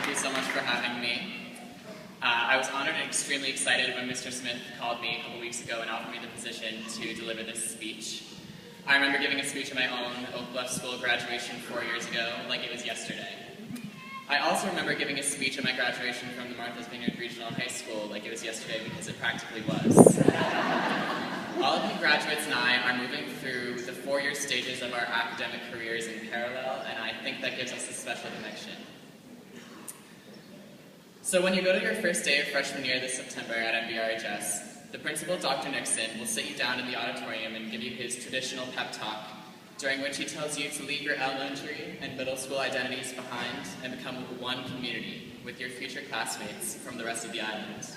you so much for having me. I was honored and extremely excited when Mr. Smith called me a couple weeks ago and offered me the position to deliver this speech. I remember giving a speech at my own Oak Bluffs School graduation 4 years ago, like it was yesterday. I also remember giving a speech at my graduation from the Martha's Vineyard Regional High School, like it was yesterday, because it practically was. All of you graduates and I are moving through the 4-year stages of our academic careers in parallel, and I think that gives us a special connection. So when you go to your first day of freshman year this September at MBRHS, the principal, Dr. Nixon, will sit you down in the auditorium and give you his traditional pep talk, during which he tells you to leave your elementary and middle school identities behind and become one community with your future classmates from the rest of the island.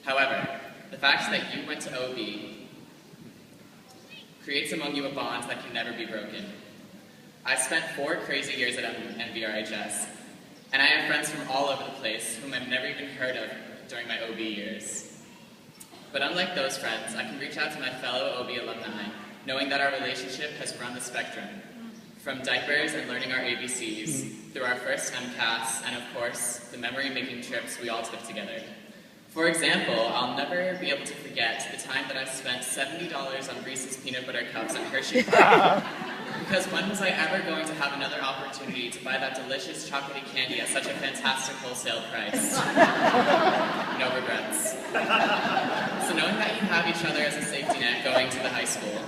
However, the fact that you went to OB creates among you a bond that can never be broken. I spent 4 crazy years at MBRHS, and I have friends from all over the place whom I've never even heard of during my OB years. But unlike those friends, I can reach out to my fellow OB alumni, knowing that our relationship has run the spectrum, from diapers and learning our ABCs, through our first MCAS, and of course, the memory-making trips we all took together. For example, I'll never be able to forget the time that I spent $70 on Reese's peanut butter cups and Hershey Pie. Because when was I ever going to have another opportunity to buy that delicious chocolatey candy at such a fantastic wholesale price? No regrets. So knowing that you have each other as a safety net going to the high school,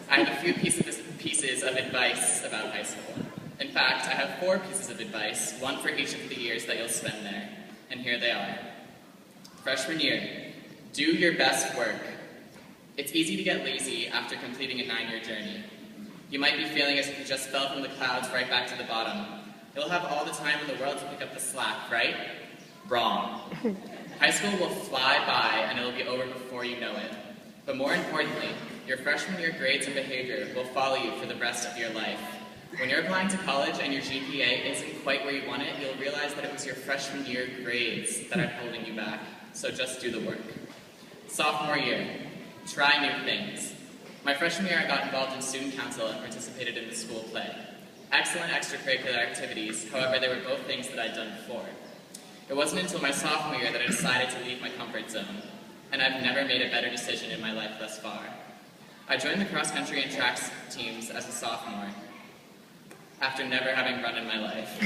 I have a few pieces of advice about high school. In fact, I have 4 pieces of advice, one for each of the years that you'll spend there. And here they are. Freshman year, do your best work. It's easy to get lazy after completing a 9-year journey. You might be feeling as if you just fell from the clouds right back to the bottom. You'll have all the time in the world to pick up the slack, right? Wrong. High school will fly by and it'll be over before you know it. But more importantly, your freshman year grades and behavior will follow you for the rest of your life. When you're applying to college and your GPA isn't quite where you want it, you'll realize that it was your freshman year grades that are holding you back. So just do the work. Sophomore year, try new things. My freshman year, I got involved in student council and participated in the school play. Excellent extracurricular activities, however, they were both things that I'd done before. It wasn't until my sophomore year that I decided to leave my comfort zone, and I've never made a better decision in my life thus far. I joined the cross-country and track teams as a sophomore, after never having run in my life.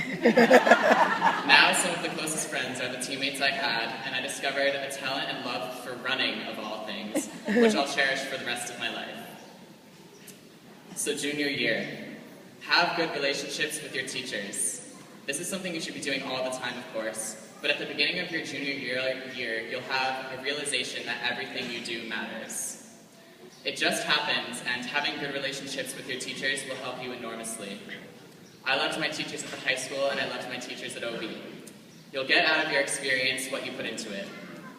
Now, some of the closest friends are the teammates I had, and I discovered a talent and love for running, of all things, which I'll cherish for the rest of my life. So junior year, have good relationships with your teachers. This is something you should be doing all the time, of course, but at the beginning of your junior year, you'll have a realization that everything you do matters. It just happens, and having good relationships with your teachers will help you enormously. I loved my teachers at the high school, and I loved my teachers at OB. You'll get out of your experience what you put into it.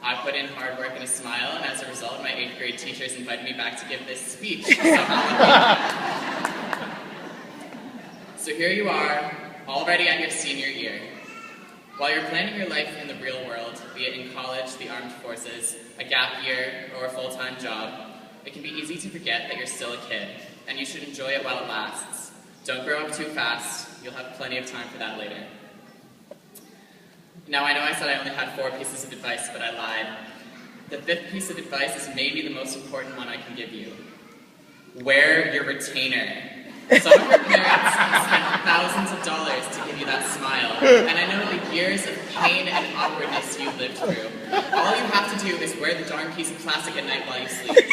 I put in hard work and a smile, and as a result, my 8th grade teachers invited me back to give this speech. So here you are, already at your senior year. While you're planning your life in the real world, be it in college, the armed forces, a gap year, or a full-time job, it can be easy to forget that you're still a kid, and you should enjoy it while it lasts. Don't grow up too fast. You'll have plenty of time for that later. Now, I know I said I only had 4 pieces of advice, but I lied. The 5th piece of advice is maybe the most important one I can give you. Wear your retainer. Some of your parents spent thousands of dollars to give you that smile, and I know the years of pain and awkwardness you lived through. All you have to do is wear the darn piece of plastic at night while you sleep.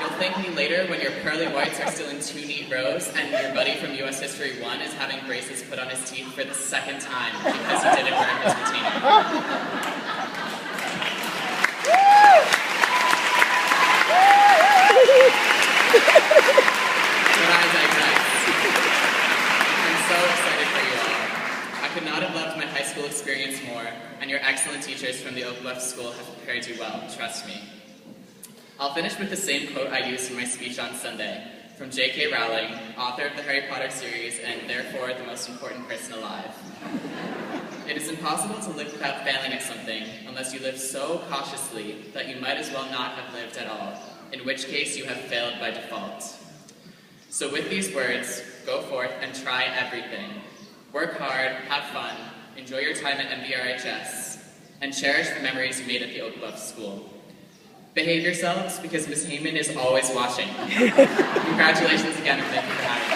You'll thank me later when your pearly whites are still in 2 neat rows and your buddy from US History 1 is having braces put on his teeth for the 2nd time because he didn't wear his retainer. But I digress. I'm so excited for you all. I could not have loved my high school experience more, and your excellent teachers from the Oak Bluffs School have prepared you well, trust me. I'll finish with the same quote I used in my speech on Sunday, from J.K. Rowling, author of the Harry Potter series and therefore the most important person alive. It is impossible to live without failing at something unless you live so cautiously that you might as well not have lived at all, in which case you have failed by default. So with these words, go forth and try everything. Work hard, have fun, enjoy your time at MVRHS, and cherish the memories you made at the Oak Bluffs School. Behave yourselves, because Ms. Heyman is always watching. Congratulations again, and thank you for having me.